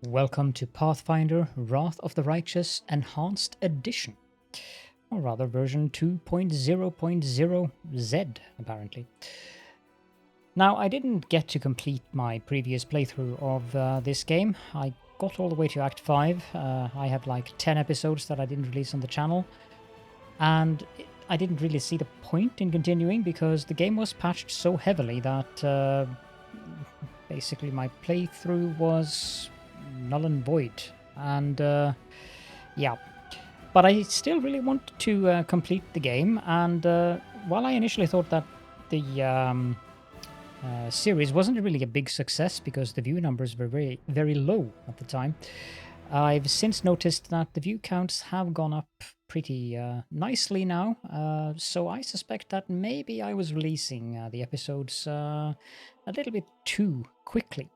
Welcome to Pathfinder Wrath of the Righteous Enhanced Edition, or rather version 2.0.0Z, apparently. Now, I didn't get to complete my previous playthrough of this game. I got all the way to Act 5. I have like 10 episodes that I didn't release on the channel, and I didn't really see the point in continuing because the game was patched so heavily that basically my playthrough was null and void. And yeah, but I still really want to complete the game. And while I initially thought that the series wasn't really a big success because the view numbers were very low at the time, I've since noticed that the view counts have gone up pretty nicely now. So I suspect that maybe I was releasing the episodes a little bit too quickly.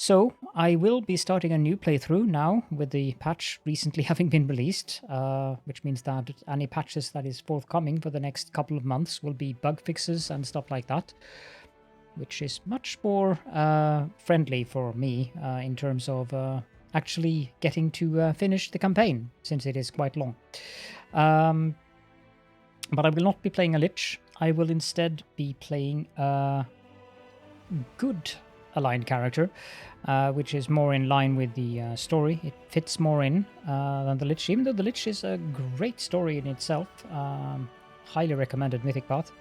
So I will be starting a new playthrough now with the patch recently having been released, which means that any patches that is forthcoming for the next couple of months will be bug fixes and stuff like that, which is much more friendly for me in terms of actually getting to finish the campaign, since it is quite long. But I will not be playing a Lich. I will instead be playing a good aligned character, which is more in line with the story. It fits more in than the Lich, even though the Lich is a great story in itself. Highly recommended Mythic Path.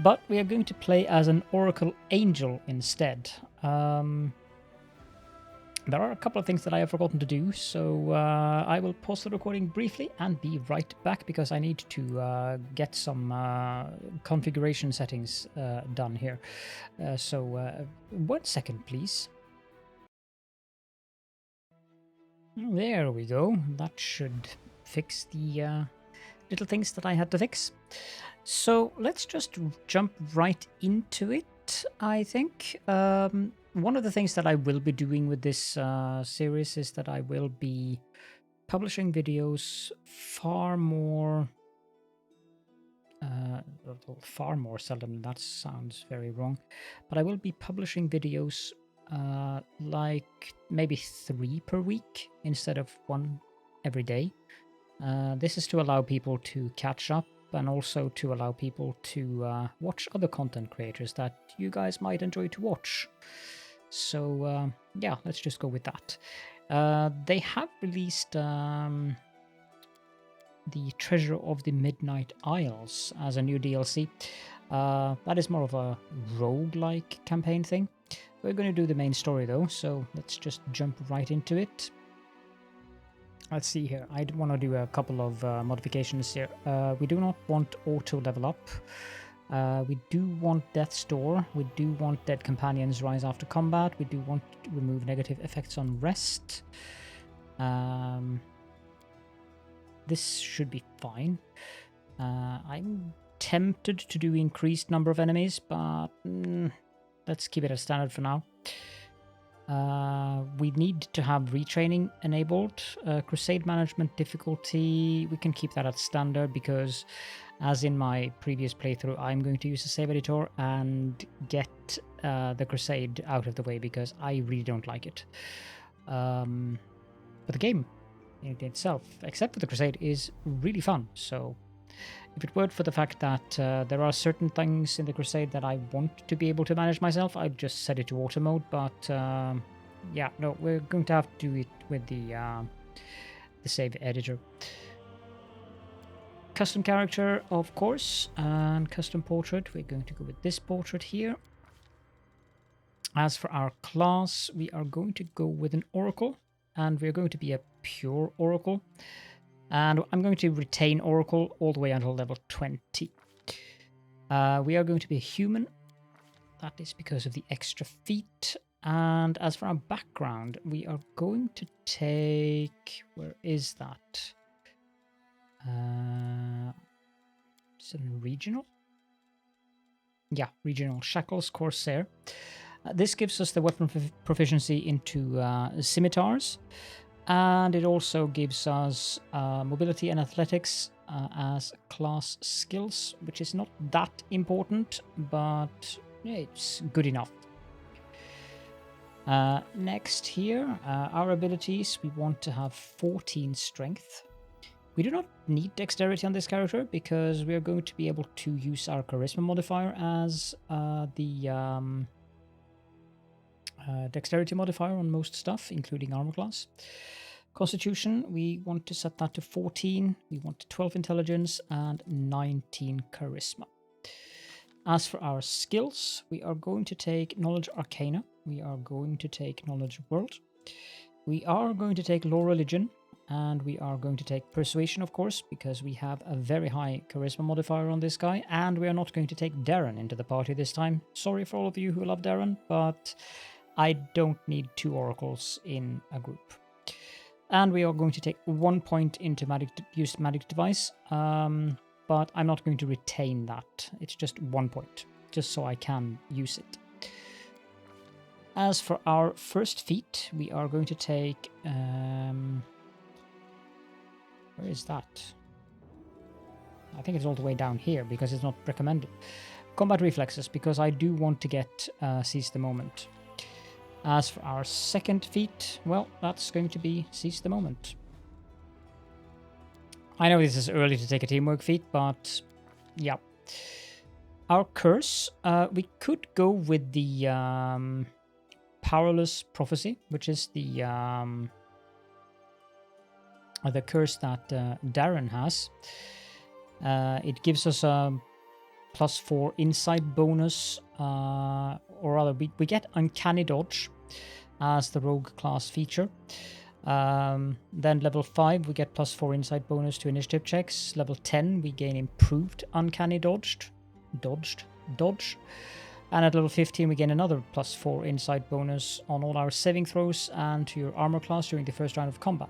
But we are going to play as an Oracle Angel instead. There are a couple of things that I have forgotten to do, so I will pause the recording briefly and be right back because I need to get some configuration settings done here. So 1 second, please. There we go. That should fix the little things that I had to fix. So let's just jump right into it, I think. One of the things that I will be doing with this series is that I will be publishing videos far more seldom. That sounds very wrong. But I will be publishing videos like maybe 3 per week instead of 1 every day. This is to allow people to catch up and also to allow people to watch other content creators that you guys might enjoy to watch. So yeah, let's just go with that. They have released the Treasure of the Midnight Isles as a new DLC. That is more of a roguelike campaign thing. We're going to do the main story though, so let's just jump right into it. Let's see here. I want to do a couple of modifications here. We do not want auto level up. We do want Death's Door. We do want Dead Companions rise after combat. We do want to remove negative effects on rest. This should be fine. I'm tempted to do increased number of enemies, but let's keep it as standard for now. We need to have retraining enabled. Crusade management difficulty, we can keep that at standard because, as in my previous playthrough, I'm going to use the save editor and get the Crusade out of the way because I really don't like it. But the game in itself, except for the Crusade, is really fun. So if it weren't for the fact that there are certain things in the Crusade that I want to be able to manage myself, I'd just set it to auto mode. But yeah, no, we're going to have to do it with the save editor. Custom character, of course, and custom portrait. We're going to go with this portrait here. As for our class, we are going to go with an Oracle, and we're going to be a pure Oracle. And I'm going to retain Oracle all the way until level 20. We are going to be a human. That is because of the extra feet. And as for our background, we are going to take... Where is that? Is it regional? Yeah, regional. Shackles Corsair. This gives us the weapon proficiency into scimitars. And it also gives us mobility and athletics as class skills, which is not that important, but yeah, it's good enough. Next here, our abilities, we want to have 14 strength. We do not need dexterity on this character because we are going to be able to use our charisma modifier as the dexterity modifier on most stuff, including armor class. Constitution, we want to set that to 14. We want 12 intelligence and 19 charisma. As for our skills, we are going to take Knowledge Arcana. We are going to take Knowledge World. We are going to take Law Religion. And we are going to take Persuasion, of course, because we have a very high charisma modifier on this guy. And we are not going to take Darren into the party this time. Sorry for all of you who love Darren, but I don't need 2 oracles in a group. And we are going to take 1 point into used magic device. But I'm not going to retain that. It's just 1 point, just so I can use it. As for our first feat, we are going to take... where is that? I think it's all the way down here because it's not recommended. Combat reflexes, because I do want to get Seize the Moment. As for our second feat, well, that's going to be Seize the Moment. I know this is early to take a teamwork feat, but yeah. Our curse, we could go with the Powerless Prophecy, which is the curse that Darren has. It gives us a +4 insight bonus, or rather, we get Uncanny Dodge as the rogue class feature. Then level 5, we get +4 insight bonus to initiative checks. Level 10, we gain improved Uncanny Dodge. And at level 15, we gain another +4 insight bonus on all our saving throws and to your armor class during the first round of combat.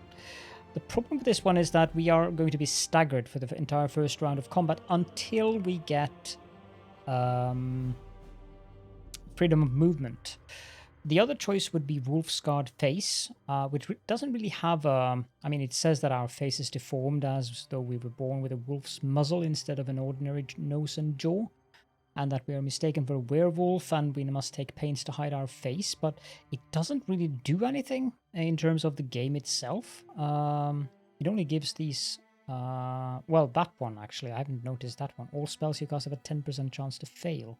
The problem with this one is that we are going to be staggered for the entire first round of combat until we get freedom of movement. The other choice would be Wolfsguard Face, which doesn't really have a... I mean, it says that our face is deformed as though we were born with a wolf's muzzle instead of an ordinary nose and jaw, and that we are mistaken for a werewolf and we must take pains to hide our face, but it doesn't really do anything in terms of the game itself. It only gives these... well, that one, actually. I haven't noticed that one. All spells you cast have a 10% chance to fail.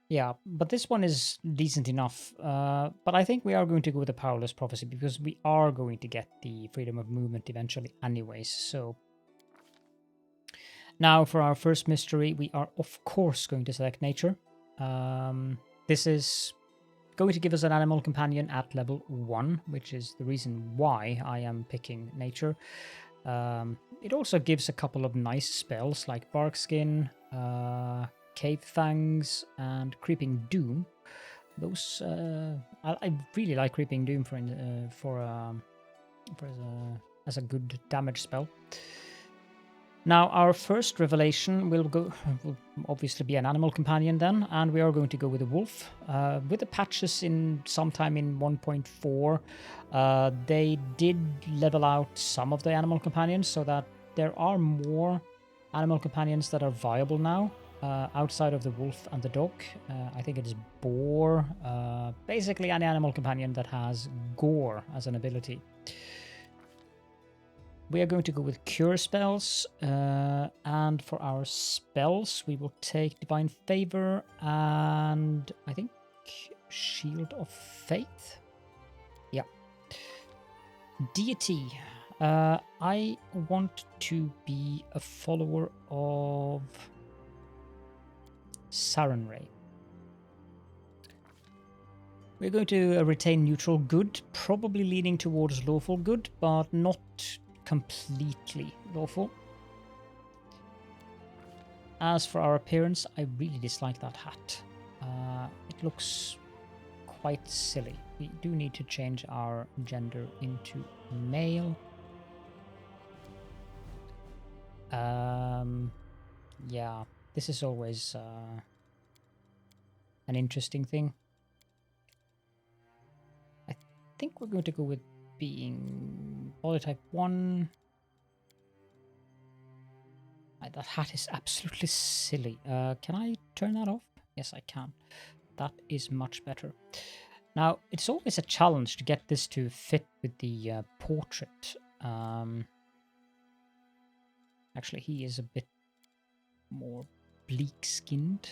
Yeah, but this one is decent enough. But I think we are going to go with the Powerless Prophecy because we are going to get the freedom of movement eventually anyways, so... Now, for our first mystery, we are, of course, going to select Nature. This is going to give us an animal companion at level 1, which is the reason why I am picking Nature. It also gives a couple of nice spells like Barkskin, Cave Fangs, and Creeping Doom. Those I really like Creeping Doom as a good damage spell. Now, our first revelation will obviously be an animal companion then, and we are going to go with a wolf. With the patches in sometime in 1.4, they did level out some of the animal companions so that there are more animal companions that are viable now, outside of the wolf and the dog. I think it is boar, basically any animal companion that has gore as an ability. We are going to go with Cure spells, and for our spells, we will take Divine Favor and I think Shield of Faith. Yeah. Deity. I want to be a follower of Sarenrae. We're going to retain neutral good, probably leaning towards lawful good, but not completely lawful. As for our appearance, I really dislike that hat. It looks quite silly. We do need to change our gender into male. Yeah, this is always an interesting thing. I think we're going to go with being body type 1. That hat is absolutely silly. Can I turn that off? Yes, I can. That is much better. Now, it's always a challenge to get this to fit with the portrait. Actually, he is a bit more bleak-skinned.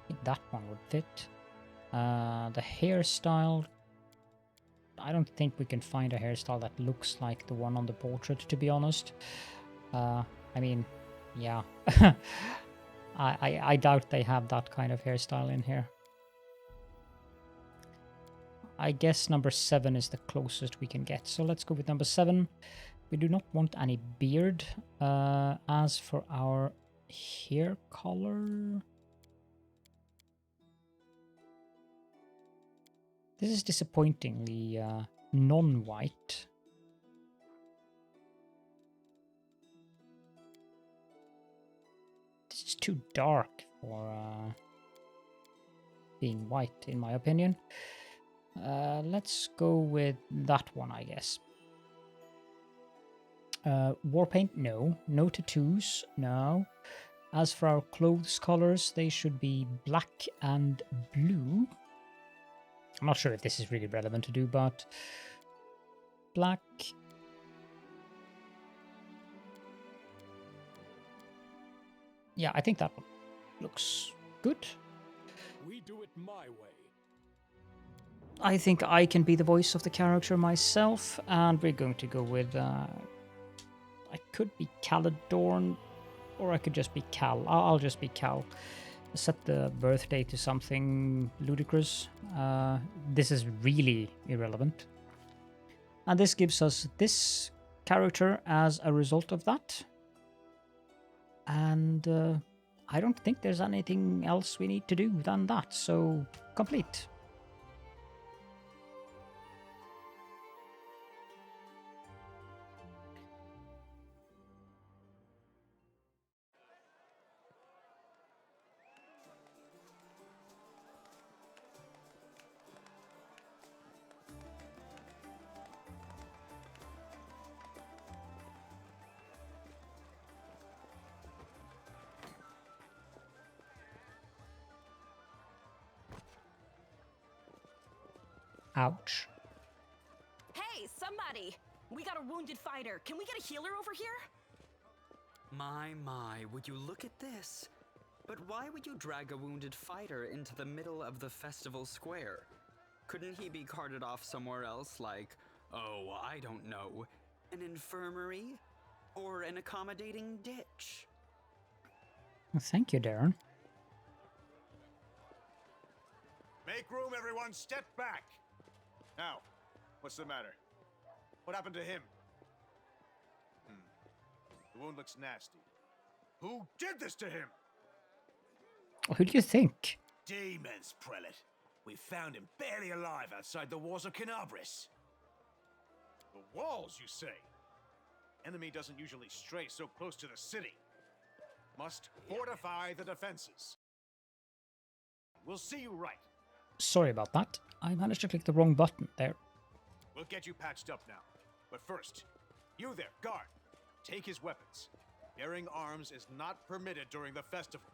I think that one would fit. The hairstyle... I don't think we can find a hairstyle that looks like the one on the portrait, to be honest. I mean, yeah. I doubt they have that kind of hairstyle in here. I guess number 7 is the closest we can get. So let's go with number 7. We do not want any beard. As for our hair color... This is disappointingly non-white. This is too dark for being white, in my opinion. Let's go with that one, I guess. War paint, no. No tattoos, no. As for our clothes colors, they should be black and blue. I'm not sure if this is really relevant to do, but black. Yeah, I think that one looks good. We do it my way. I think I can be the voice of the character myself, and we're going to go with... I could be Caladorn, or I could just be Cal. I'll just be Cal. Set the birthday to something ludicrous. This is really irrelevant. And this gives us this character as a result of that. And I don't think there's anything else we need to do than that, so complete. Ouch. Hey, somebody! We got a wounded fighter. Can we get a healer over here? My, would you look at this? But why would you drag a wounded fighter into the middle of the festival square? Couldn't he be carted off somewhere else, like, oh, I don't know, an infirmary? Or an accommodating ditch? Well, thank you, Darren. Make room, everyone. Step back. Now, what's the matter? What happened to him? The wound looks nasty. Who did this to him? Who do you think? Demons, Prelate. We found him barely alive outside the walls of Kenabres. The walls, you say? Enemy doesn't usually stray so close to the city. Must fortify the defenses. We'll see you right. Sorry about that. I managed to click the wrong button there. We'll get you patched up now. But first, you there, guard. Take his weapons. Bearing arms is not permitted during the festival.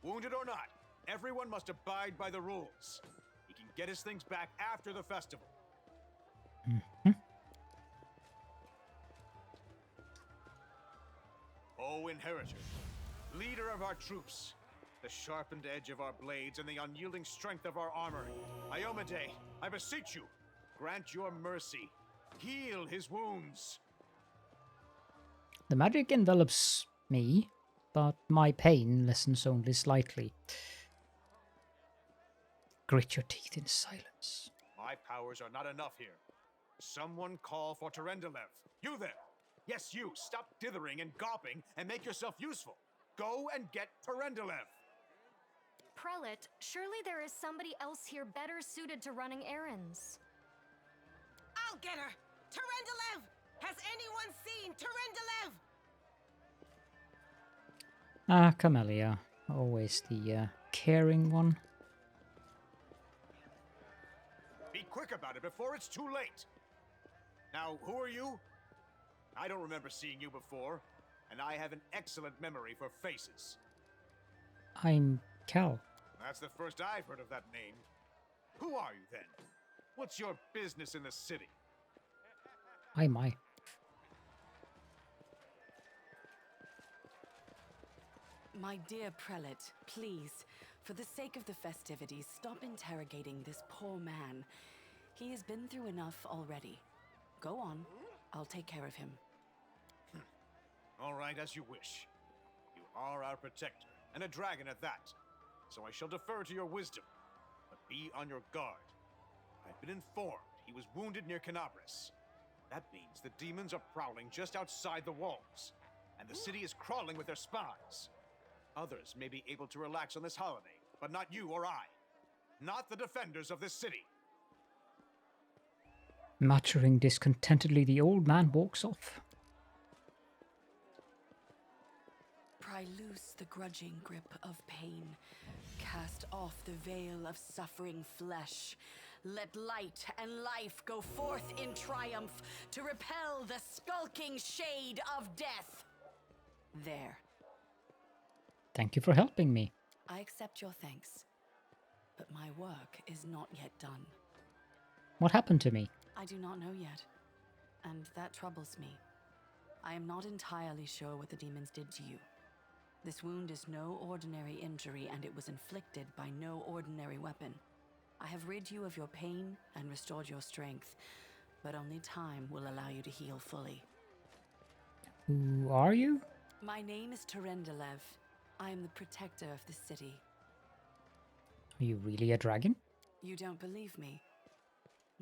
Wounded or not, everyone must abide by the rules. He can get his things back after the festival. O Inheritor, leader of our troops, the sharpened edge of our blades and the unyielding strength of our armor, Iomade, I beseech you, grant your mercy. Heal his wounds. The magic envelops me, but my pain lessens only slightly. Grit your teeth in silence. My powers are not enough here. Someone call for Terendelev. You there! Yes, you! Stop dithering and gawping and make yourself useful. Go and get Terendelev. Prelate, surely there is somebody else here better suited to running errands. I'll get her! Terendelev! Has anyone seen Terendelev? Ah, Camellia. Always the caring one. Be quick about it before it's too late. Now, who are you? I don't remember seeing you before, and I have an excellent memory for faces. I'm Cal. That's the first I've heard of that name. Who are you then? What's your business in the city? Hi, my. My dear prelate, please, for the sake of the festivities, stop interrogating this poor man. He has been through enough already. Go on. I'll take care of him. All right, as you wish. You are our protector, and a dragon at that. So I shall defer to your wisdom. But be on your guard. I've been informed he was wounded near Kenabres. That means the demons are prowling just outside the walls, and the city is crawling with their spies. Others may be able to relax on this holiday, but not you or I. Not the defenders of this city. Muttering discontentedly, the old man walks off. Pry loose the grudging grip of pain. Cast off the veil of suffering flesh. Let light and life go forth in triumph to repel the skulking shade of death. There. Thank you for helping me. I accept your thanks. But my work is not yet done. What happened to me? I do not know yet. And that troubles me. I am not entirely sure what the demons did to you. This wound is no ordinary injury, and it was inflicted by no ordinary weapon. I have rid you of your pain and restored your strength, but only time will allow you to heal fully. Who are you? My name is Terendelev. I am the protector of the city. Are you really a dragon? You don't believe me?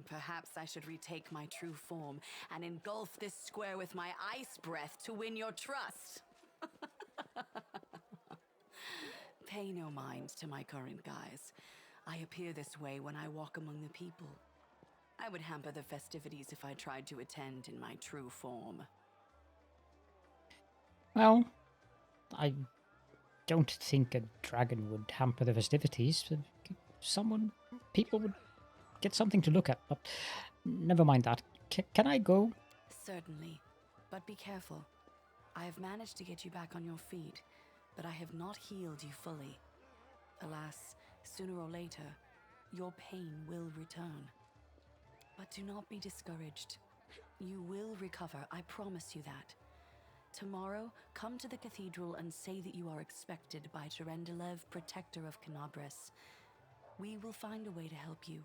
Perhaps I should retake my true form and engulf this square with my ice breath to win your trust. Pay no mind to my current guise. I appear this way when I walk among the people. I would hamper the festivities if I tried to attend in my true form. Well, I don't think a dragon would hamper the festivities. People would get something to look at, but never mind that. Can I go? Certainly, but be careful. I have managed to get you back on your feet, but I have not healed you fully. Alas, sooner or later, your pain will return. But do not be discouraged. You will recover, I promise you that. Tomorrow, come to the cathedral and say that you are expected by Terendelev, protector of Kenabres. We will find a way to help you.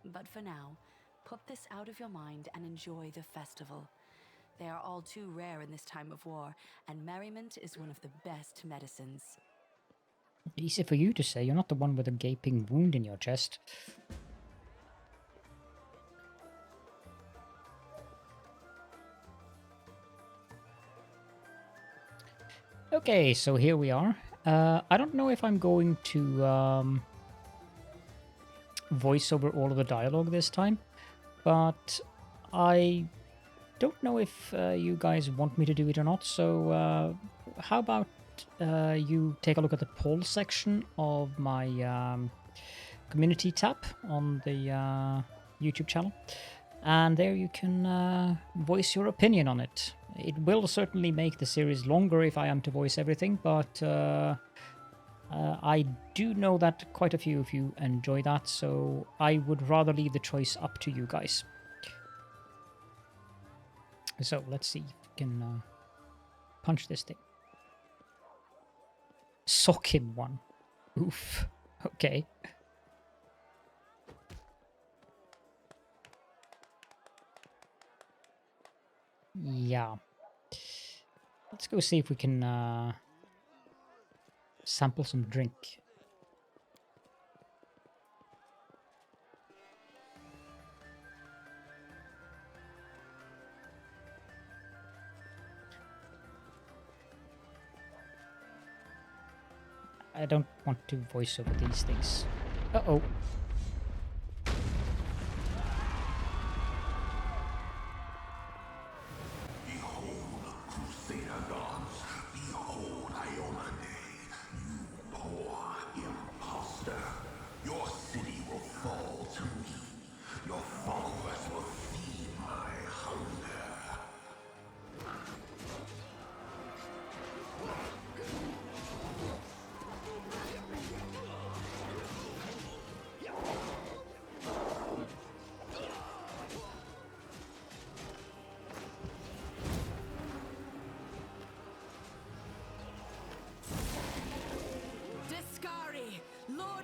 But for now, put this out of your mind and enjoy the festival. They are all too rare in this time of war, and merriment is one of the best medicines. Easy for you to say. You're not the one with a gaping wound in your chest. Okay, so here we are. I don't know if I'm going to voice over all of the dialogue this time, but I don't know if you guys want me to do it or not, so how about you take a look at the poll section of my community tab on the YouTube channel, and there you can voice your opinion on it. It will certainly make the series longer if I am to voice everything, but I do know that quite a few of you enjoy that, so I would rather leave the choice up to you guys. So let's see if we can punch this thing. Sock him one. Oof. Okay. Yeah. Let's go see if we can sample some drink. I don't want to voice over these things. Uh-oh.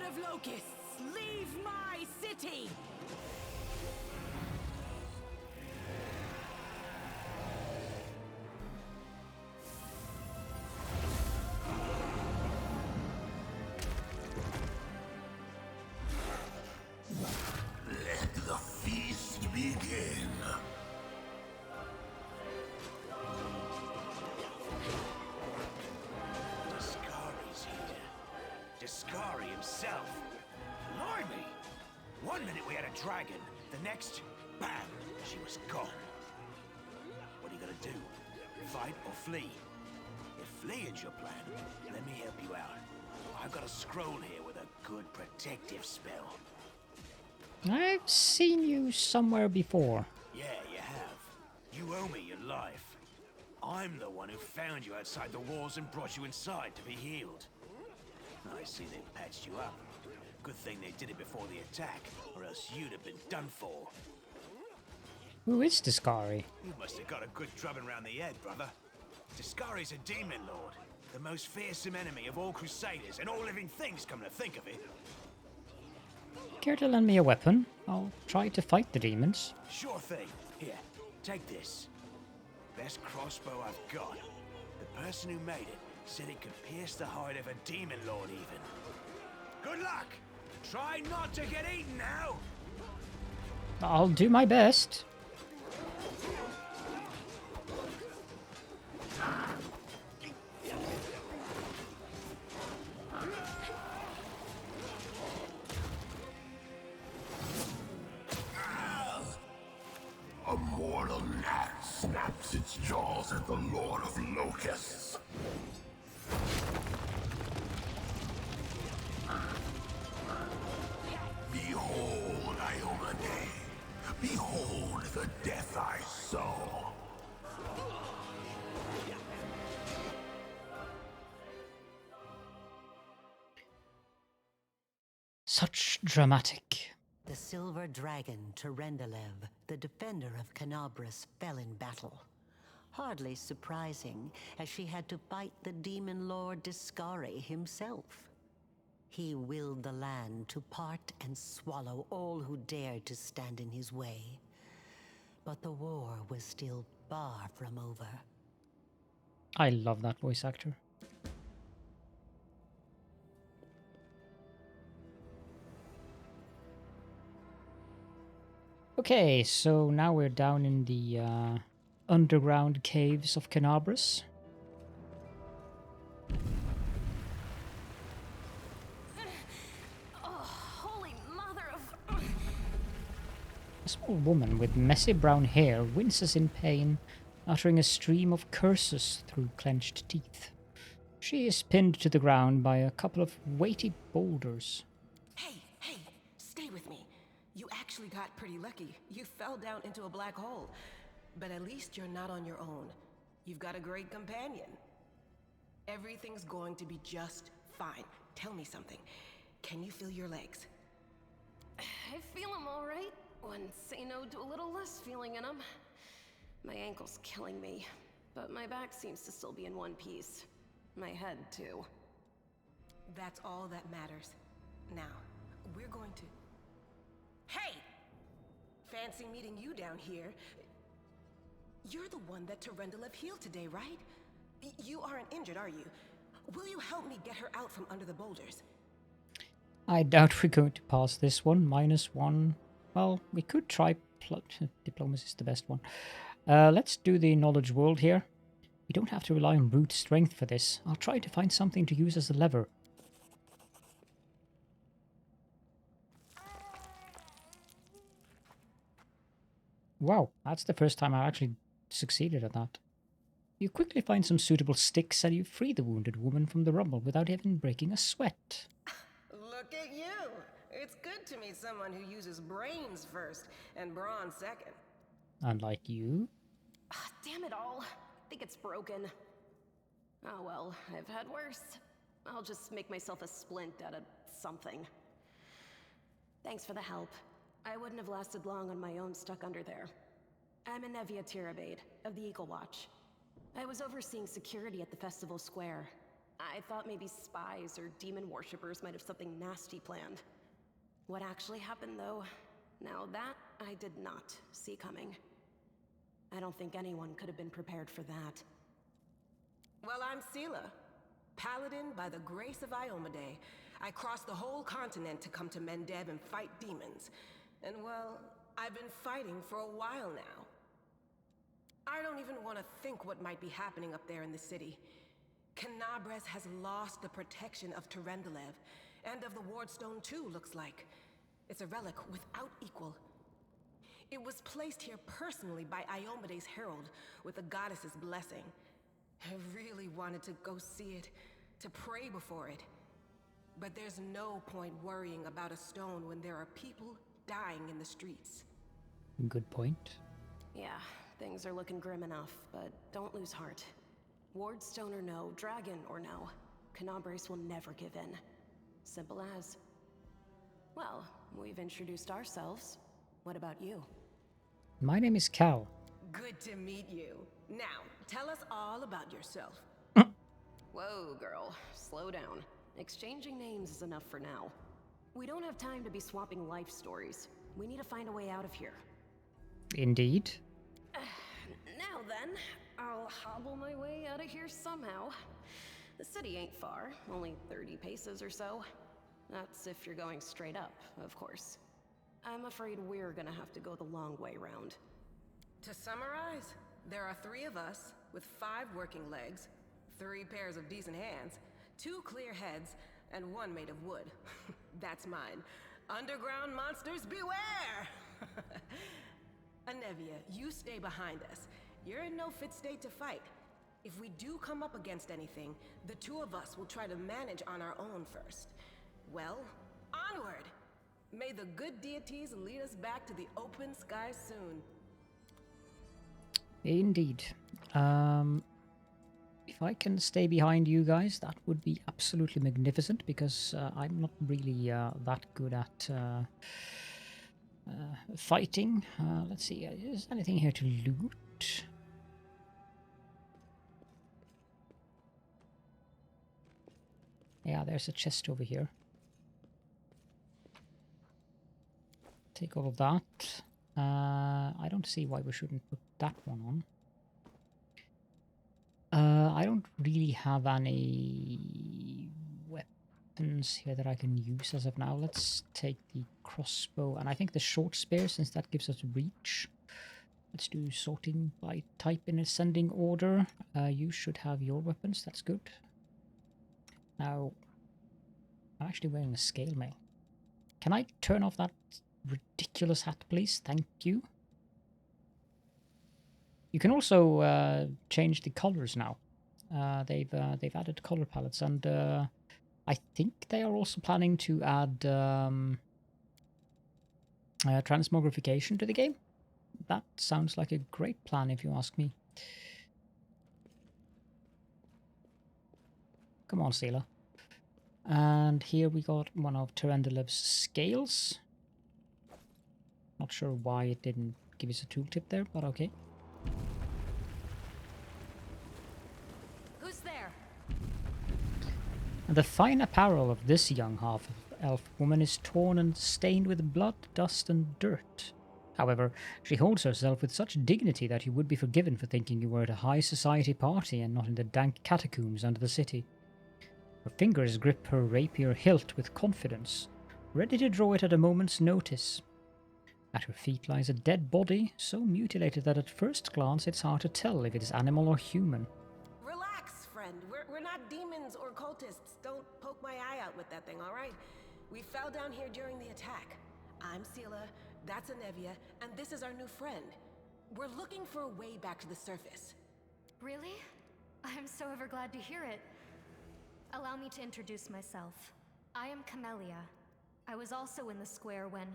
of locusts, leave my city! Let the feast begin. Discari's here. Discari himself. Blimey! One minute we had a dragon, the next, bam, she was gone. What are you gonna do? Fight or flee? If fleeing's your plan, let me help you out. I've got a scroll here with a good protective spell. I've seen you somewhere before. Yeah, you have. You owe me your life. I'm the one who found you outside the walls and brought you inside to be healed. I see they patched you up. Good thing they did it before the attack, or else you'd have been done for. Who is Discari? You must have got a good drubbing round the head, brother. Discari's a demon lord, the most fearsome enemy of all crusaders and all living things, come to think of it. Care to lend me a weapon? I'll try to fight the demons. Sure thing. Here, take this. Best crossbow I've got. The person who made it said it could pierce the hide of a demon lord even. Good luck! Try not to get eaten now! I'll do my best. A mortal gnat snaps its jaws at the Lord of Locusts. Behold, Iomade. Behold the death I sow. Such dramatic. The silver dragon, Terendelev, the defender of Kenabres, fell in battle. Hardly surprising, as she had to fight the demon lord Discari himself. He willed the land to part and swallow all who dared to stand in his way. But the war was still far from over. I love that voice actor. Okay, so now we're down in the underground caves of Kenabres. Oh, holy mother of... A small woman with messy brown hair winces in pain, uttering a stream of curses through clenched teeth. She is pinned to the ground by a couple of weighty boulders. Hey, stay with me. You actually got pretty lucky. You fell down into a black hole. But at least you're not on your own. You've got a great companion. Everything's going to be just fine. Tell me something. Can you feel your legs? I feel them all right. Wouldn't say no to a little less feeling in them. My ankle's killing me, but my back seems to still be in one piece. My head, too. That's all that matters. Now, we're going to... Hey! Fancy meeting you down here. You're the one that Terendelev healed today, right? You aren't injured, are you? Will you help me get her out from under the boulders? I doubt we're going to pass this one. -1. Well, we could try... Diplomacy is the best one. Let's do the knowledge world here. We don't have to rely on brute strength for this. I'll try to find something to use as a lever. Wow, that's the first time I actually succeeded at that. You quickly find some suitable sticks and you free the wounded woman from the rumble without even breaking a sweat. Look at you! It's good to meet someone who uses brains first and brawn second. Unlike you. Damn it all. I think it's broken. Oh well, I've had worse. I'll just make myself a splint out of something. Thanks for the help. I wouldn't have lasted long on my own stuck under there. I'm Anevia Tirabade, of the Eagle Watch. I was overseeing security at the festival square. I thought maybe spies or demon worshippers might have something nasty planned. What actually happened, though, now that I did not see coming. I don't think anyone could have been prepared for that. Well, I'm Sela, paladin by the grace of Iomedae. I crossed the whole continent to come to Mendev and fight demons. And well, I've been fighting for a while now. I don't even want to think what might be happening up there in the city. Kenabres has lost the protection of Terendelev, and of the Wardstone too, looks like. It's a relic without equal. It was placed here personally by Iomedae's herald, with the goddess's blessing. I really wanted to go see it, to pray before it. But there's no point worrying about a stone when there are people dying in the streets. Good point. Yeah, things are looking grim enough, but don't lose heart. Wardstone or no, dragon or no, Kenabres will never give in. Simple as. Well, we've introduced ourselves. What about you? My name is Cal. Good to meet you. Now, tell us all about yourself. Whoa, girl. Slow down. Exchanging names is enough for now. We don't have time to be swapping life stories. We need to find a way out of here. Indeed. Now then, I'll hobble my way out of here somehow. The city ain't far, only 30 paces or so. That's if you're going straight up, of course. I'm afraid we're gonna have to go the long way round. To summarize, there are 3 of us with 5 working legs, 3 pairs of decent hands, 2 clear heads, and 1 made of wood. That's mine. Underground monsters beware! Anevia, you stay behind us. You're in no fit state to fight. If we do come up against anything, the 2 of us will try to manage on our own first. Well, onward! May the good deities lead us back to the open sky soon. Indeed. If I can stay behind you guys, that would be absolutely magnificent, because I'm not really that good at fighting. Let's see, is there anything here to loot? Yeah, there's a chest over here. Take all of that. I don't see why we shouldn't put that one on. I don't really have any weapons here that I can use as of now. Let's take the crossbow, and I think the short spear, since that gives us reach. Let's do sorting by type in ascending order. You should have your weapons, that's good. Now, I'm actually wearing a scale mail. Can I turn off that ridiculous hat, please? Thank you. You can also change the colors now. They've added color palettes, and I think they are also planning to add transmogrification to the game. That sounds like a great plan, if you ask me. Come on, Sela. And here we got one of Terendelev's scales. Not sure why it didn't give us a tooltip there, but okay. Who's there? The fine apparel of this young half-elf woman is torn and stained with blood, dust, and dirt. However, she holds herself with such dignity that you would be forgiven for thinking you were at a high society party and not in the dank catacombs under the city. Her fingers grip her rapier hilt with confidence, ready to draw it at a moment's notice. At her feet lies a dead body, so mutilated that at first glance it's hard to tell if it is animal or human. Relax, friend. We're not demons or cultists. Don't poke my eye out with that thing, all right? We fell down here during the attack. I'm Sela, that's Anevia, and this is our new friend. We're looking for a way back to the surface. Really? I'm so ever glad to hear it. Allow me to introduce myself. I am Camellia. I was also in the square when...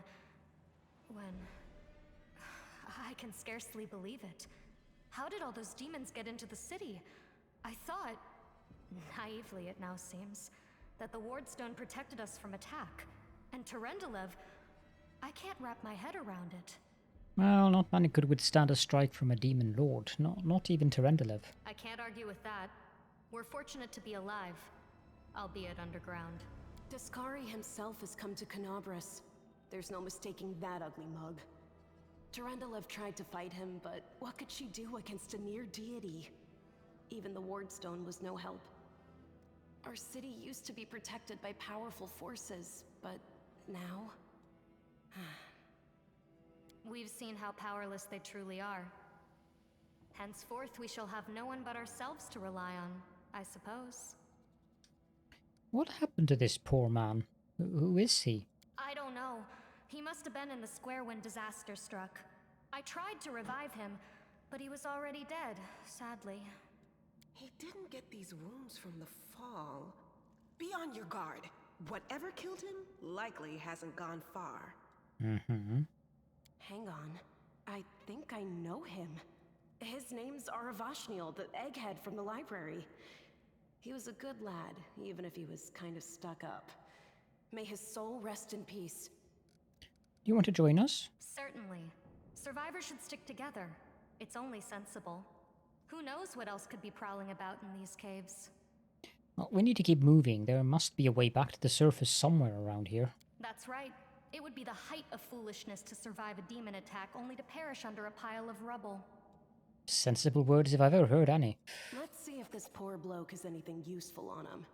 I can scarcely believe it. How did all those demons get into the city? I thought, naively it now seems, that the Wardstone protected us from attack. And Terendelev, I can't wrap my head around it. Well, not many could withstand a strike from a demon lord, not even Terendelev. I can't argue with that. We're fortunate to be alive, albeit underground. Discari himself has come to Kenabres. There's no mistaking that ugly mug. Durendalev tried to fight him, but what could she do against a near deity? Even the Wardstone was no help. Our city used to be protected by powerful forces, but now... We've seen how powerless they truly are. Henceforth, we shall have no one but ourselves to rely on, I suppose. What happened to this poor man? Who is he? I don't know. He must have been in the square when disaster struck. I tried to revive him, but he was already dead, sadly. He didn't get these wounds from the fall. Be on your guard. Whatever killed him likely hasn't gone far. Mm-hmm. Hang on. I think I know him. His name's Aravashniel, the egghead from the library. He was a good lad, even if he was kind of stuck up. May his soul rest in peace. Do you want to join us? Certainly. Survivors should stick together. It's only sensible. Who knows what else could be prowling about in these caves? Well, we need to keep moving. There must be a way back to the surface somewhere around here. That's right. It would be the height of foolishness to survive a demon attack only to perish under a pile of rubble. Sensible words if I've ever heard any. Let's see if this poor bloke has anything useful on him.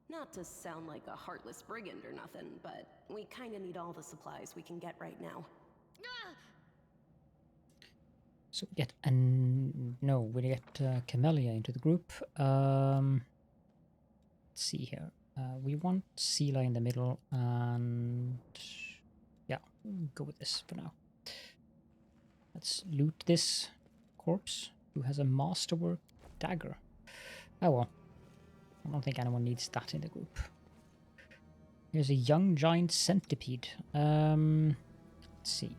Not to sound like a heartless brigand or nothing, but we kinda need all the supplies we can get right now. So we get we get Camellia into the group. Let's see here. We want Sela in the middle, and yeah, go with this for now. Let's loot this corpse who has a masterwork dagger. Oh well, I don't think anyone needs that in the group. Here's a young giant centipede. Let's see.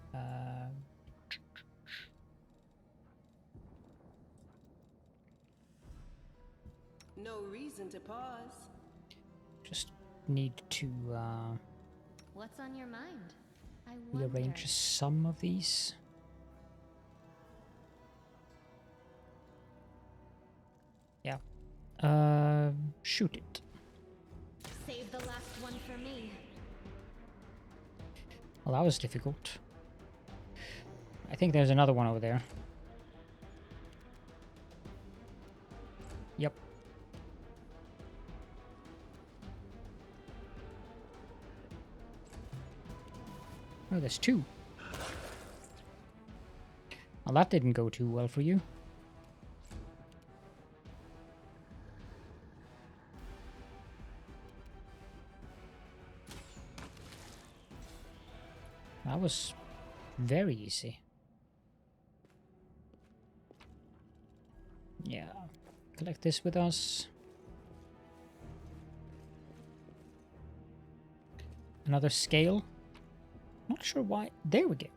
No reason to pause. Just need to What's on your mind? I rearrange some of these. Yeah. Shoot it. Save the last one for me. Well, that was difficult. I think there's another one over there. Yep. Oh, there's two. Well, that didn't go too well for you. That was very easy. Yeah. Collect this with us. Another scale. Not sure why. There we go.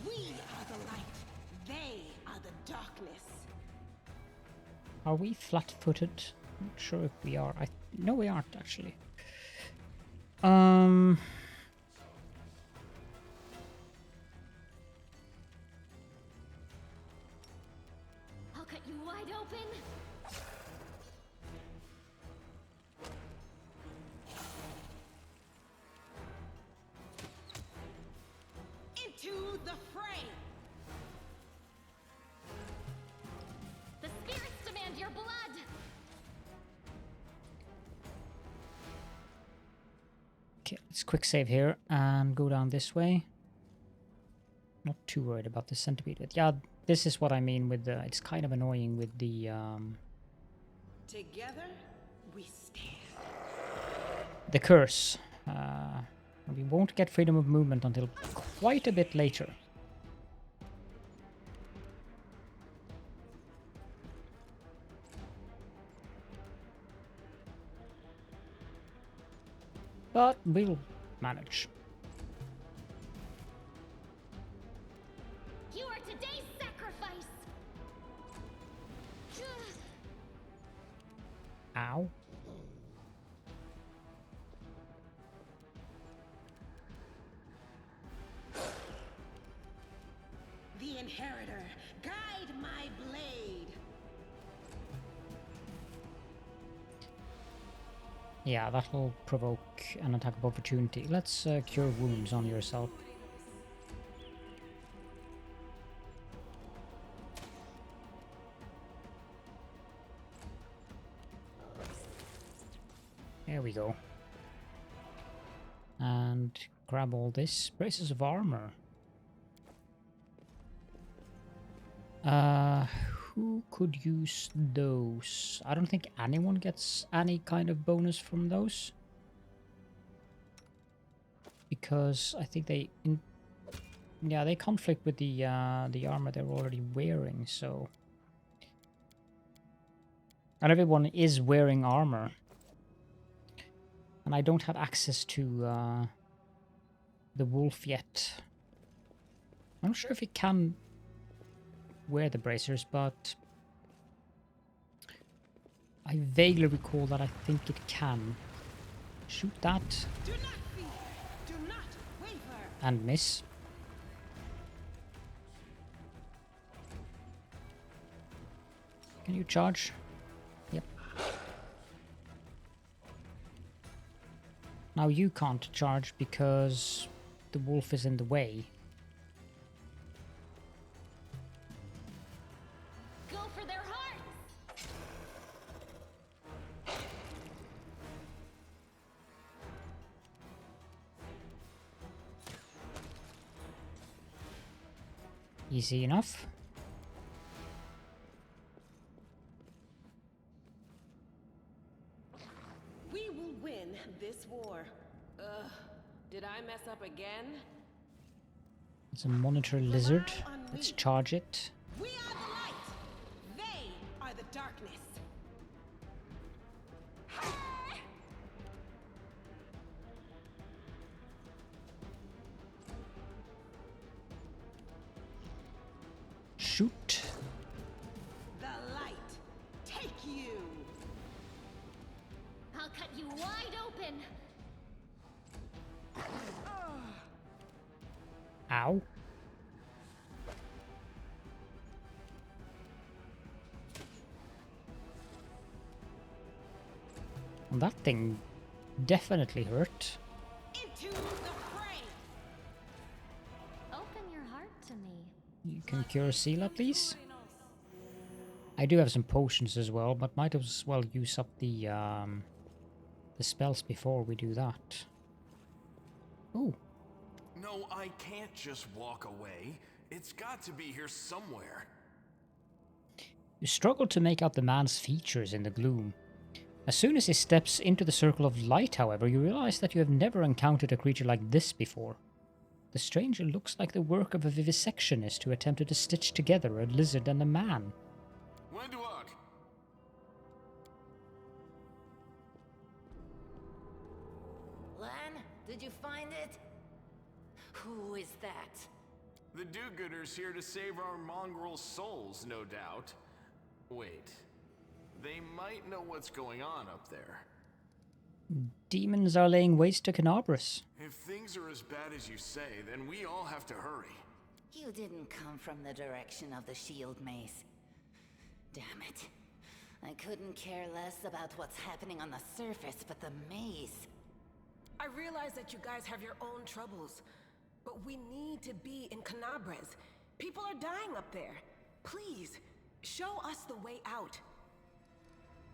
We are the light. They are the darkness. Are we flat-footed? Not sure if we are. No, we aren't actually. I'll cut you wide open. Into the fray. The spirits demand your blood. Okay, let's quick save here and go down this way. Not too worried about the centipede, but yeah, this is what I mean with the. It's kind of annoying with the. Together, we stand. The curse. We won't get freedom of movement until quite a bit later. But we'll manage. You are today's sacrifice. Ow. The Inheritor, guide my blade. Yeah, that'll provoke an attack of opportunity. Let's cure wounds on yourself. There we go. And grab all this. Braces of armor. Who could use those? I don't think anyone gets any kind of bonus from those. Because I think they... yeah, they conflict with the armor they're already wearing, so... Not everyone is wearing armor. And I don't have access to the wolf yet. I'm not sure if it can wear the bracers, but I vaguely recall that I think it can. Shoot that. Do not fear. Do not waver. And miss. Can you charge? Yep. Now you can't charge because the wolf is in the way. Go for their hearts! Easy enough. We will win this war. Ugh. Did I mess up again? It's a monitor lizard. Let's charge it. We are the light. They are the darkness. Shoot. The light. Take you. I'll cut you wide open! Ow. Well, that thing definitely hurt. Into the fray. Open your heart to me. You can cure Sela, please. I do have some potions as well, but might as well use up the spells before we do that. Ooh. No, I can't just walk away. It's got to be here somewhere. You struggle to make out the man's features in the gloom. As soon as he steps into the circle of light, however, you realize that you have never encountered a creature like this before. The stranger looks like the work of a vivisectionist who attempted to stitch together a lizard and a man. Wenduag! Lann, did you find it? Who is that? The do-gooders here to save our mongrel souls, no doubt. Wait. They might know what's going on up there. Demons are laying waste to Kenabres. If things are as bad as you say, then we all have to hurry. You didn't come from the direction of the shield maze. Damn it. I couldn't care less about what's happening on the surface, but the maze. I realize that you guys have your own troubles, but we need to be in Kenabres. People are dying up there. Please, show us the way out.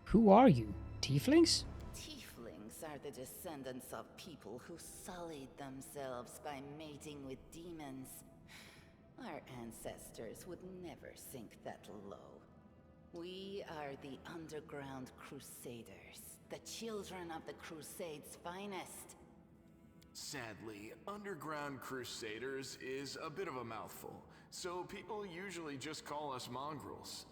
Who are you? Tieflings? Tieflings are the descendants of people who sullied themselves by mating with demons. Our ancestors would never sink that low. We are the Underground Crusaders, the children of the Crusade's finest. Sadly, Underground Crusaders is a bit of a mouthful, so people usually just call us mongrels.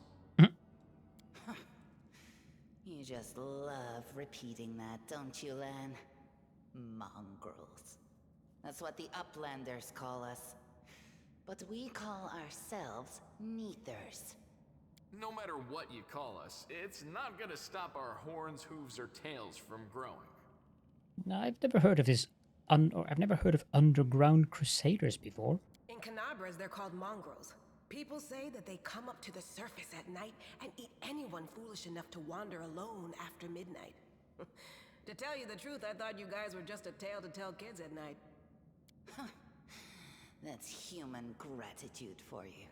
You just love repeating that, don't you, Lann? Mongrels. That's what the Uplanders call us. But we call ourselves Neathers. No matter what you call us, it's not gonna stop our horns, hooves, or tails from growing. No, I've never heard of this. I've never heard of Underground Crusaders before. In Kenabres, they're called mongrels. People say that they come up to the surface at night and eat anyone foolish enough to wander alone after midnight. To tell you the truth, I thought you guys were just a tale to tell kids at night. That's human gratitude for you.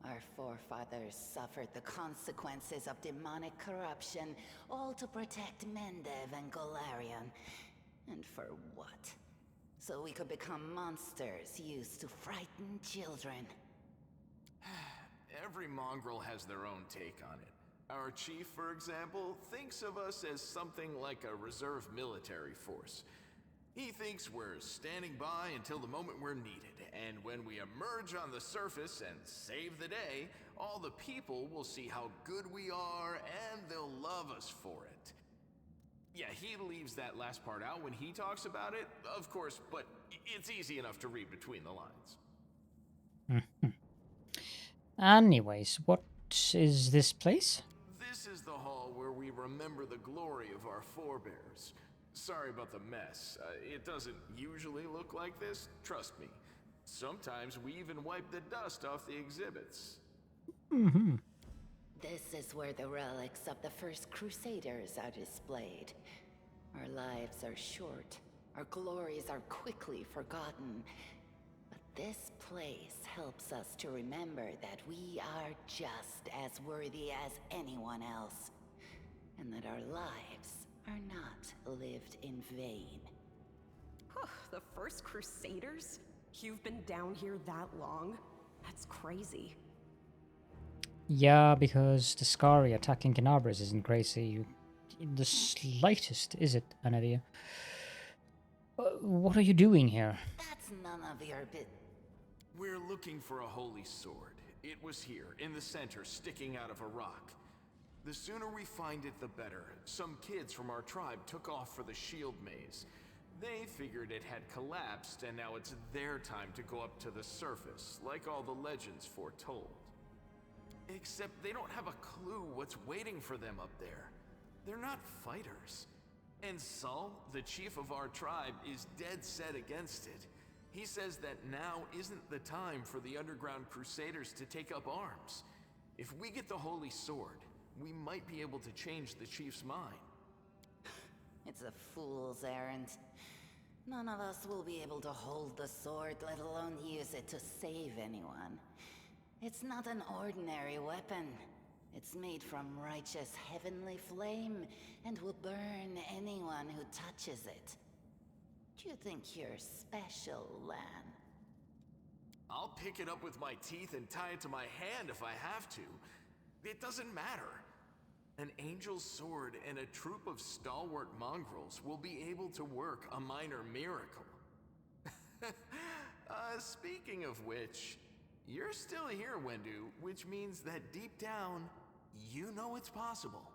Our forefathers suffered the consequences of demonic corruption, all to protect Mendev and Golarion. And for what? So we could become monsters used to frighten children. Every mongrel has their own take on it. Our chief, for example, thinks of us as something like a reserve military force. He thinks we're standing by until the moment we're needed, and when we emerge on the surface and save the day, all the people will see how good we are and they'll love us for it. Yeah, he leaves that last part out when he talks about it, of course, but it's easy enough to read between the lines. Anyways, what is this place? This is the hall where we remember the glory of our forebears. Sorry about the mess. It doesn't usually look like this, trust me. Sometimes we even wipe the dust off the exhibits. Mm-hmm. This is where the relics of the first Crusaders are displayed. Our lives are short. Our glories are quickly forgotten. But this place helps us to remember that we are just as worthy as anyone else. And that our lives are not lived in vain. The first Crusaders? You've been down here that long? That's crazy. Yeah, because the Skari attacking Kenabres isn't crazy in the slightest, is it, Anavia? What are you doing here? That's none of your bit. We're looking for a holy sword. It was here, in the center, sticking out of a rock. The sooner we find it, the better. Some kids from our tribe took off for the shield maze. They figured it had collapsed, and now it's their time to go up to the surface, like all the legends foretold. Except they don't have a clue what's waiting for them up there. They're not fighters. And Saul, the chief of our tribe, is dead set against it. He says that now isn't the time for the underground crusaders to take up arms. If we get the holy sword, we might be able to change the chief's mind. It's a fool's errand. None of us will be able to hold the sword, let alone use it to save anyone. It's not an ordinary weapon. It's made from righteous heavenly flame and will burn anyone who touches it. Do you think you're special, Lann? I'll pick it up with my teeth and tie it to my hand if I have to. It doesn't matter. An angel's sword and a troop of stalwart mongrels will be able to work a minor miracle. Speaking of which, you're still here, Wendu, which means that deep down, you know it's possible.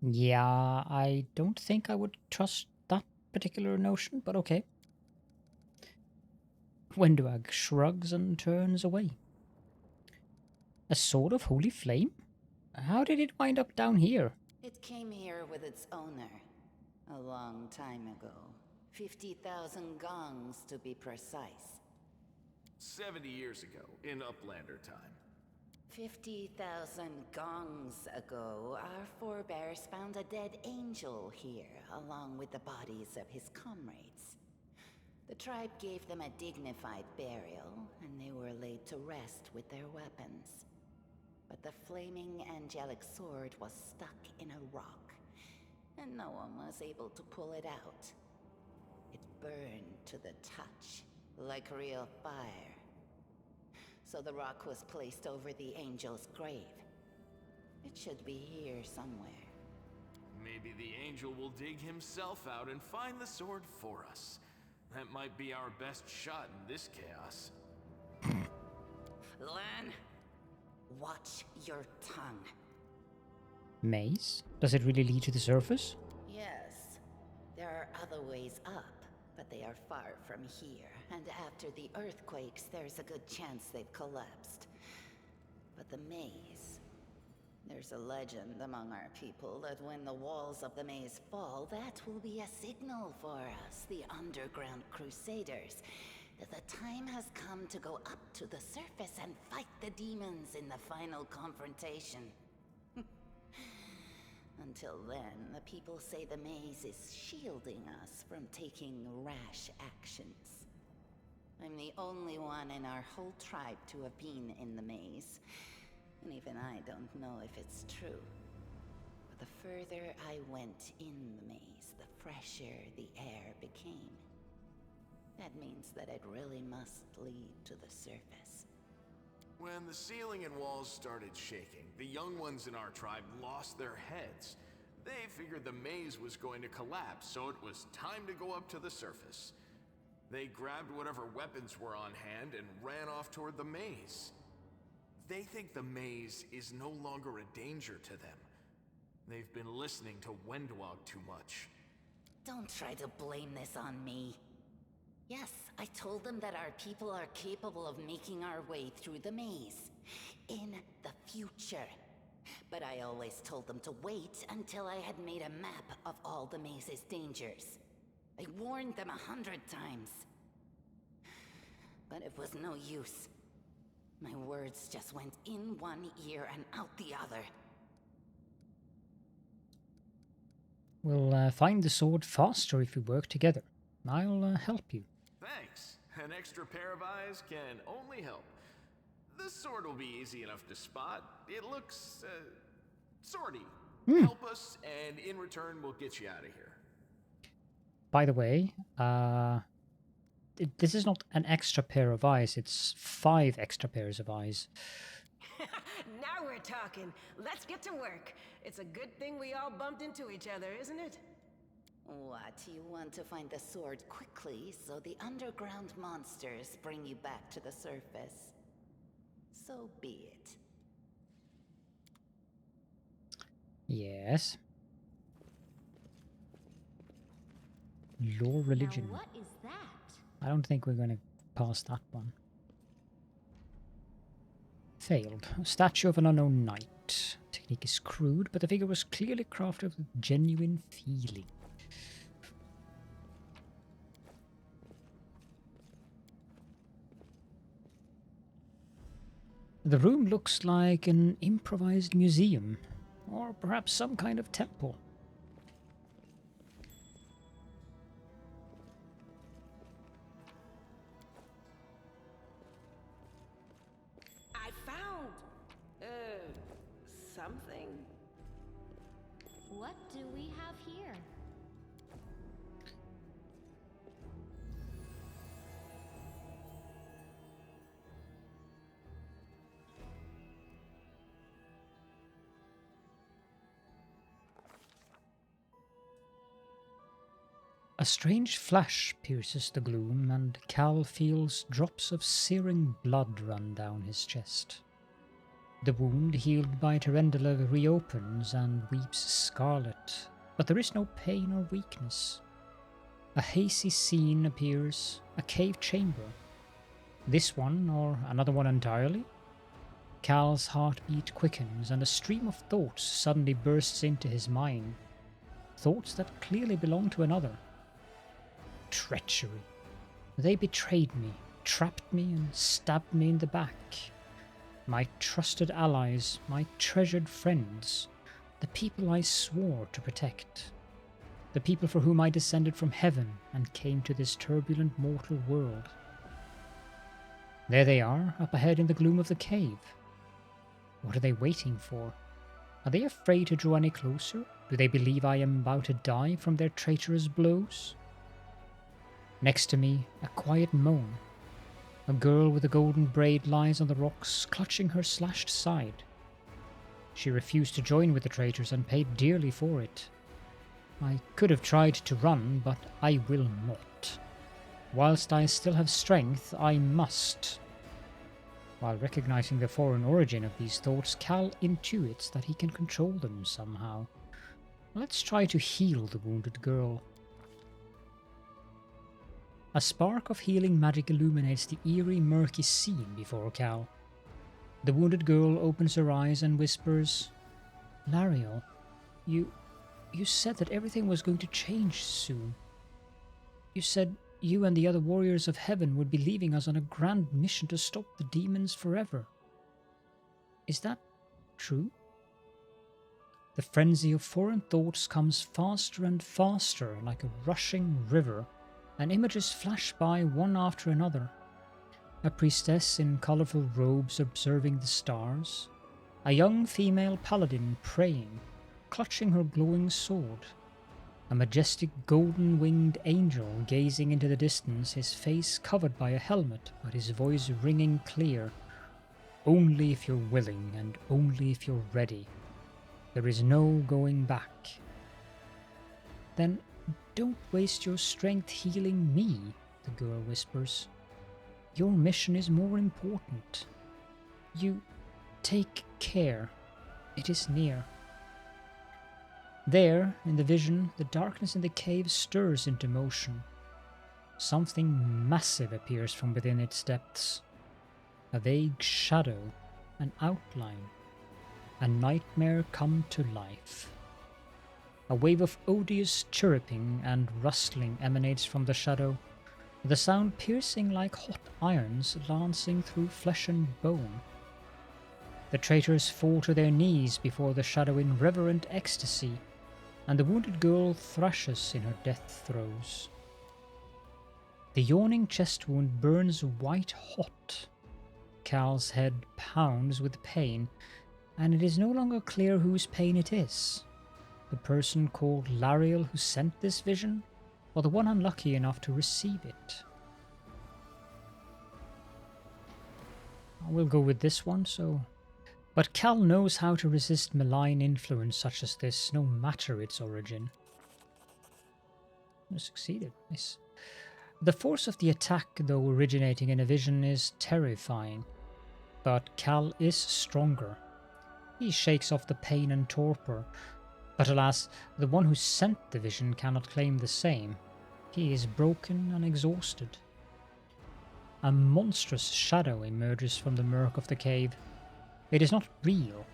Yeah, I don't think I would trust that particular notion, but okay. Wenduag shrugs and turns away. A sword of holy flame? How did it wind up down here? It came here with its owner a long time ago. 50,000 gongs to be precise. 70 years ago, in Uplander time. 50,000 gongs ago, our forebears found a dead angel here, along with the bodies of his comrades. The tribe gave them a dignified burial, and they were laid to rest with their weapons. But the flaming angelic sword was stuck in a rock, and no one was able to pull it out. It burned to the touch, like real fire. So the rock was placed over the angel's grave. It should be here somewhere. Maybe the angel will dig himself out and find the sword for us. That might be our best shot in this chaos. Lann, watch your tongue. Maze? Does it really lead to the surface? Yes, there are other ways up, but they are far from here. And after the earthquakes, there's a good chance they've collapsed. But the maze... There's a legend among our people that when the walls of the maze fall, that will be a signal for us, the underground crusaders, that the time has come to go up to the surface and fight the demons in the final confrontation. Until then, the people say the maze is shielding us from taking rash actions. I'm the only one in our whole tribe to have been in the maze, and even I don't know if it's true. But the further I went in the maze, the fresher the air became. That means that it really must lead to the surface. When the ceiling and walls started shaking, the young ones in our tribe lost their heads. They figured the maze was going to collapse, so it was time to go up to the surface. They grabbed whatever weapons were on hand and ran off toward the maze. They think the maze is no longer a danger to them. They've been listening to Wenduag too much. Don't try to blame this on me. Yes, I told them that our people are capable of making our way through the maze. In the future. But I always told them to wait until I had made a map of all the maze's dangers. I warned them 100 times. But it was no use. My words just went in one ear and out the other. We'll find the sword faster if we work together. I'll help you. Thanks. An extra pair of eyes can only help. The sword will be easy enough to spot. It looks, swordy. Help us, and in return, we'll get you out of here. By the way, this is not an extra pair of eyes, it's 5 extra pairs of eyes. Now we're talking. Let's get to work. It's a good thing we all bumped into each other, isn't it? What, you want to find the sword quickly so the underground monsters bring you back to the surface? So be it. Yes. Lore religion. Now what is that? I don't think we're going to pass that one. Failed. A statue of an unknown knight. Technique is crude, but the figure was clearly crafted with genuine feeling. The room looks like an improvised museum, or perhaps some kind of temple. I found, something. What do we have here? A strange flash pierces the gloom, and Cal feels drops of searing blood run down his chest. The wound healed by Tyrendelev reopens and weeps scarlet, but there is no pain or weakness. A hazy scene appears, a cave chamber. This one, or another one entirely? Cal's heartbeat quickens, and a stream of thoughts suddenly bursts into his mind. Thoughts that clearly belong to another. Treachery. They betrayed me, trapped me, and stabbed me in the back. My trusted allies, my treasured friends, the people I swore to protect. The people for whom I descended from heaven and came to this turbulent mortal world. There they are, up ahead in the gloom of the cave. What are they waiting for? Are they afraid to draw any closer? Do they believe I am about to die from their traitorous blows? Next to me, a quiet moan. A girl with a golden braid lies on the rocks, clutching her slashed side. She refused to join with the traitors and paid dearly for it. I could have tried to run, but I will not. Whilst I still have strength, I must. While recognizing the foreign origin of these thoughts, Cal intuits that he can control them somehow. Let's try to heal the wounded girl. A spark of healing magic illuminates the eerie, murky scene before Cal. The wounded girl opens her eyes and whispers, "Lariel, you said that everything was going to change soon. You said you and the other warriors of heaven would be leaving us on a grand mission to stop the demons forever. Is that true?" The frenzy of foreign thoughts comes faster and faster like a rushing river, and images flash by one after another. A priestess in colourful robes observing the stars, a young female paladin praying, clutching her glowing sword, a majestic golden-winged angel gazing into the distance, his face covered by a helmet but his voice ringing clear. Only if you're willing and only if you're ready. There is no going back. Then don't waste your strength healing me, the girl whispers. Your mission is more important. You take care. It is near. There, in the vision, the darkness in the cave stirs into motion. Something massive appears from within its depths. A vague shadow, an outline, a nightmare come to life. A wave of odious chirruping and rustling emanates from the shadow, the sound piercing like hot irons lancing through flesh and bone. The traitors fall to their knees before the shadow in reverent ecstasy, and the wounded girl thrashes in her death throes. The yawning chest wound burns white hot. Cal's head pounds with pain, and it is no longer clear whose pain it is. The person called Lariel who sent this vision, or the one unlucky enough to receive it? I will go with this one, But Cal knows how to resist malign influence such as this, no matter its origin. I succeeded, nice. The force of the attack, though originating in a vision, is terrifying. But Cal is stronger. He shakes off the pain and torpor, but alas, the one who sent the vision cannot claim the same. He is broken and exhausted. A monstrous shadow emerges from the murk of the cave. It is not real.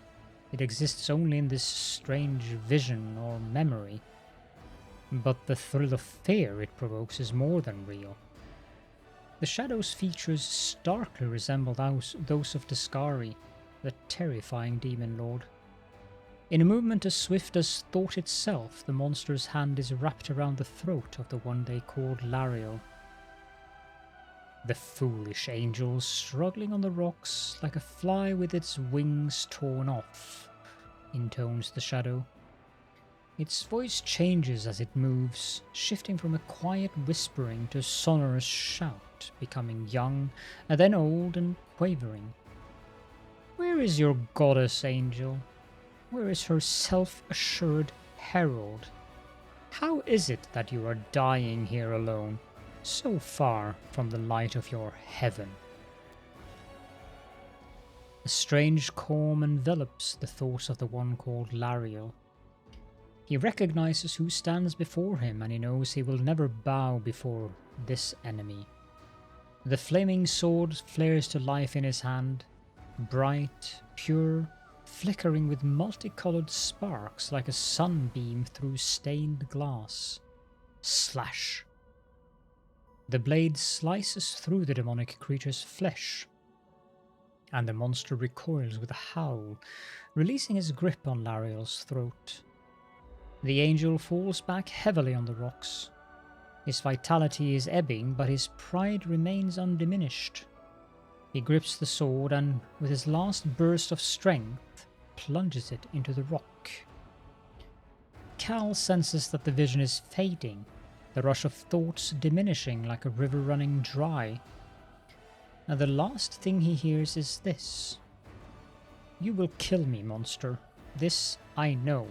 It exists only in this strange vision or memory. But the thrill of fear it provokes is more than real. The shadow's features starkly resemble those of Discari, the terrifying demon lord. In a movement as swift as thought itself, the monster's hand is wrapped around the throat of the one they called Lariel. The foolish angel struggling on the rocks like a fly with its wings torn off, intones the shadow. Its voice changes as it moves, shifting from a quiet whispering to a sonorous shout, becoming young and then old and quavering. Where is your goddess, angel? Where is her self-assured herald? How is it that you are dying here alone, so far from the light of your heaven? A strange calm envelops the thoughts of the one called Lariel. He recognizes who stands before him, and he knows he will never bow before this enemy. The flaming sword flares to life in his hand, bright, pure, flickering with multicolored sparks like a sunbeam through stained glass. Slash! The blade slices through the demonic creature's flesh, and the monster recoils with a howl, releasing his grip on Lariel's throat. The angel falls back heavily on the rocks. His vitality is ebbing, but his pride remains undiminished. He grips the sword and, with his last burst of strength, plunges it into the rock. Cal senses that the vision is fading, the rush of thoughts diminishing like a river running dry. And the last thing he hears is this. You will kill me, monster. This I know.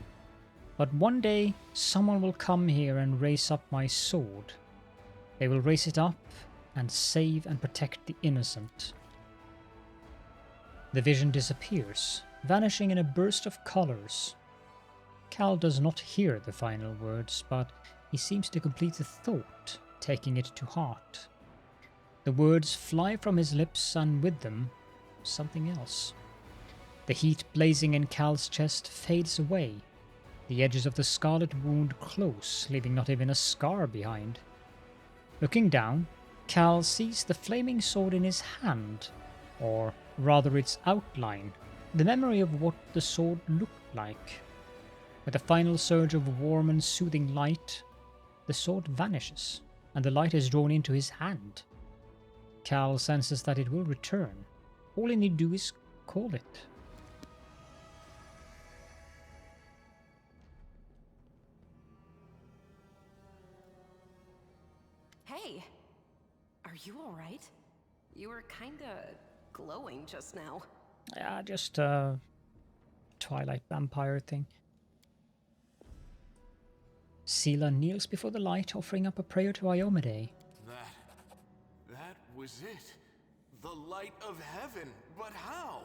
But one day, someone will come here and raise up my sword. They will raise it up and save and protect the innocent. The vision disappears, vanishing in a burst of colors. Cal does not hear the final words, but he seems to complete the thought, taking it to heart. The words fly from his lips, and with them, something else. The heat blazing in Cal's chest fades away. The edges of the scarlet wound close, leaving not even a scar behind. Looking down, Cal sees the flaming sword in his hand, or rather its outline, the memory of what the sword looked like. With a final surge of warm and soothing light, the sword vanishes, and the light is drawn into his hand. Cal senses that it will return. All he need to do is call it. Hey, are you all right? You were kinda glowing just now. Yeah, just a Twilight vampire thing. Sela kneels before the light, offering up a prayer to Iomade. That was it. The light of heaven. But how?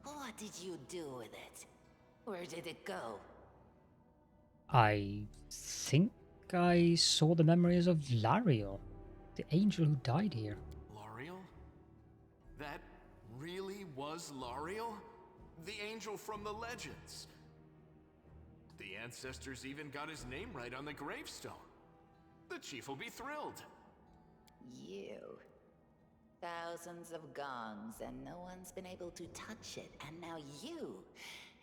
What did you do with it? Where did it go? I think I saw the memories of Lariel, the angel who died here. Lariel? That really was Lariel? The angel from the legends. The ancestors even got his name right on the gravestone. The chief will be thrilled. You. Thousands of gongs and no one's been able to touch it. And now you,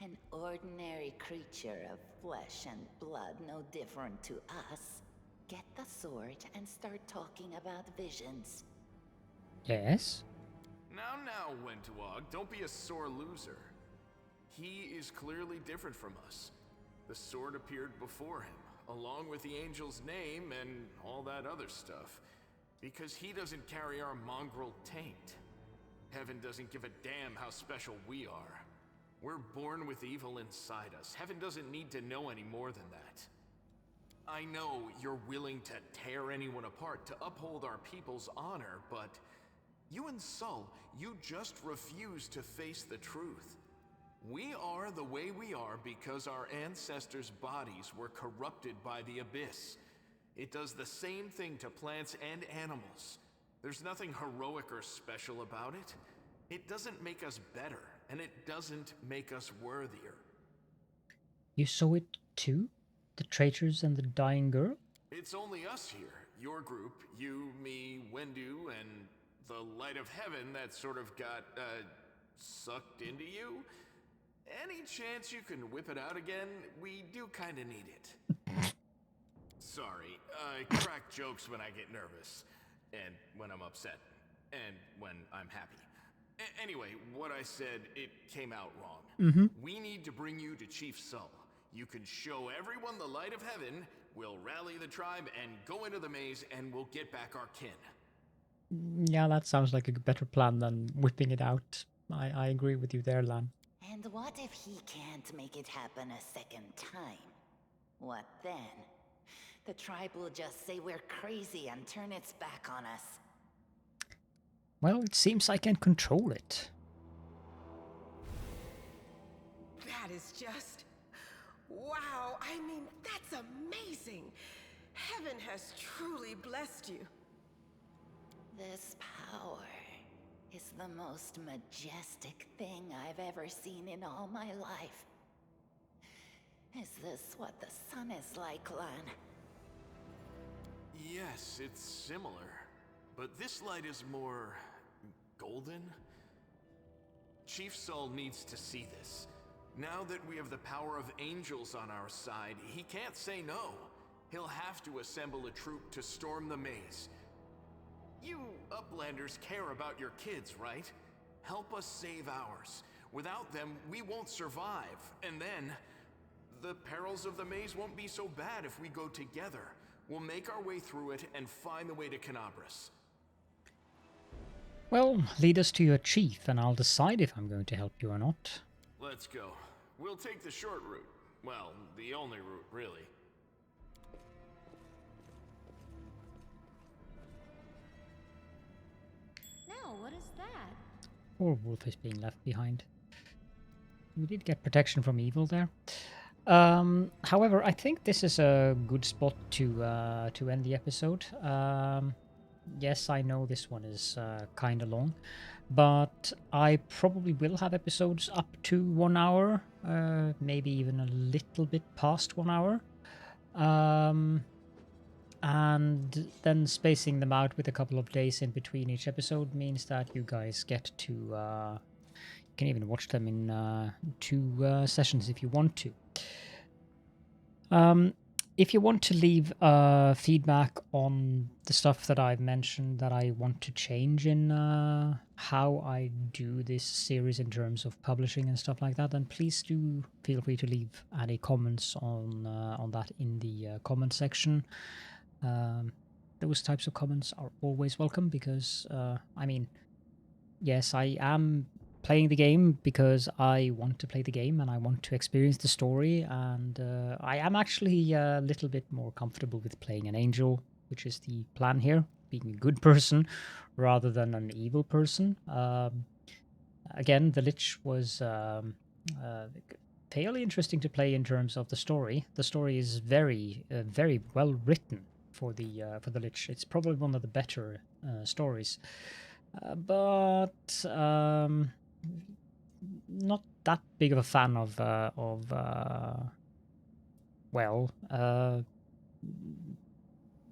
an ordinary creature of flesh and blood, no different to us, get the sword and start talking about visions. Yes? Now, Wenduag, don't be a sore loser. He is clearly different from us. The sword appeared before him, along with the angel's name and all that other stuff. Because he doesn't carry our mongrel taint. Heaven doesn't give a damn how special we are. We're born with evil inside us. Heaven doesn't need to know any more than that. I know you're willing to tear anyone apart to uphold our people's honor, but you and Sol, you just refuse to face the truth. We are the way we are because our ancestors' bodies were corrupted by the Abyss. It does the same thing to plants and animals. There's nothing heroic or special about it. It doesn't make us better, and it doesn't make us worthier. You saw it too? The traitors and the dying girl? It's only us here. Your group, you, me, Wendu, and the light of heaven that sort of got, sucked into you. Any chance you can whip it out again? We do kinda need it. Sorry, I crack jokes when I get nervous, and when I'm upset, and when I'm happy. Anyway, what I said, it came out wrong. We need to bring you to Chief Sol. You can show everyone the light of heaven, we'll rally the tribe and go into the maze, and we'll get back our kin. Yeah, that sounds like a better plan than whipping it out. I agree with you there, Lann. And what if he can't make it happen a second time? What then? The tribe will just say we're crazy and turn its back on us. Well, it seems I can control it. That is just... wow, I mean, that's amazing. Heaven has truly blessed you. This power is the most majestic thing I've ever seen in all my life. Is this what the sun is like, Lann? Yes, it's similar. But this light is more... golden? Chief Sol needs to see this. Now that we have the power of angels on our side, he can't say no. He'll have to assemble a troop to storm the maze. You Uplanders care about your kids, right? Help us save ours. Without them, we won't survive. And then, the perils of the maze won't be so bad if we go together. We'll make our way through it and find the way to Kenabres. Well, lead us to your chief, and I'll decide if I'm going to help you or not. Let's go. We'll take the short route. Well, the only route, really. Now, what is that? Poor wolf is being left behind. We did get protection from evil there. However, I think this is a good spot to end the episode. Yes, I know this one is kind of long, but I probably will have episodes up to 1 hour, maybe even a little bit past 1 hour. And then spacing them out with a couple of days in between each episode means that you guys get to... you can even watch them in 2 sessions if you want to. If you want to leave feedback on the stuff that I've mentioned that I want to change in how I do this series in terms of publishing and stuff like that, then please do feel free to leave any comments on that in the comment section. Those types of comments are always welcome because, I mean, yes, I am playing the game because I want to play the game and I want to experience the story, and I am actually a little bit more comfortable with playing an angel, which is the plan here, being a good person rather than an evil person. Again, the Lich was fairly interesting to play in terms of the story. The story is very, very well written for the Lich. It's probably one of the better stories, but not that big of a fan of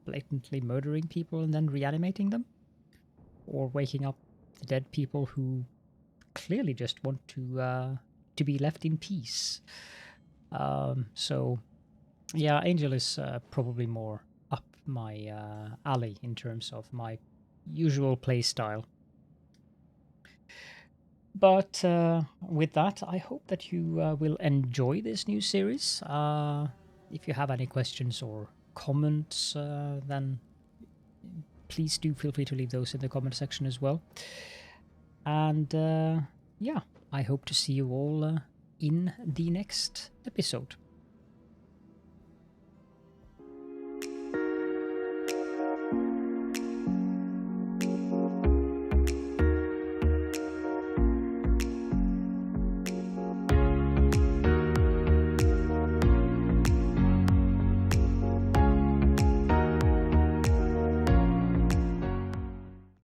blatantly murdering people and then reanimating them, or waking up the dead people who clearly just want to be left in peace. So yeah, Angel is probably more up my alley in terms of my usual play style. But with that, I hope that you will enjoy this new series. If you have any questions or comments, then please do feel free to leave those in the comment section as well. And yeah, I hope to see you all in the next episode.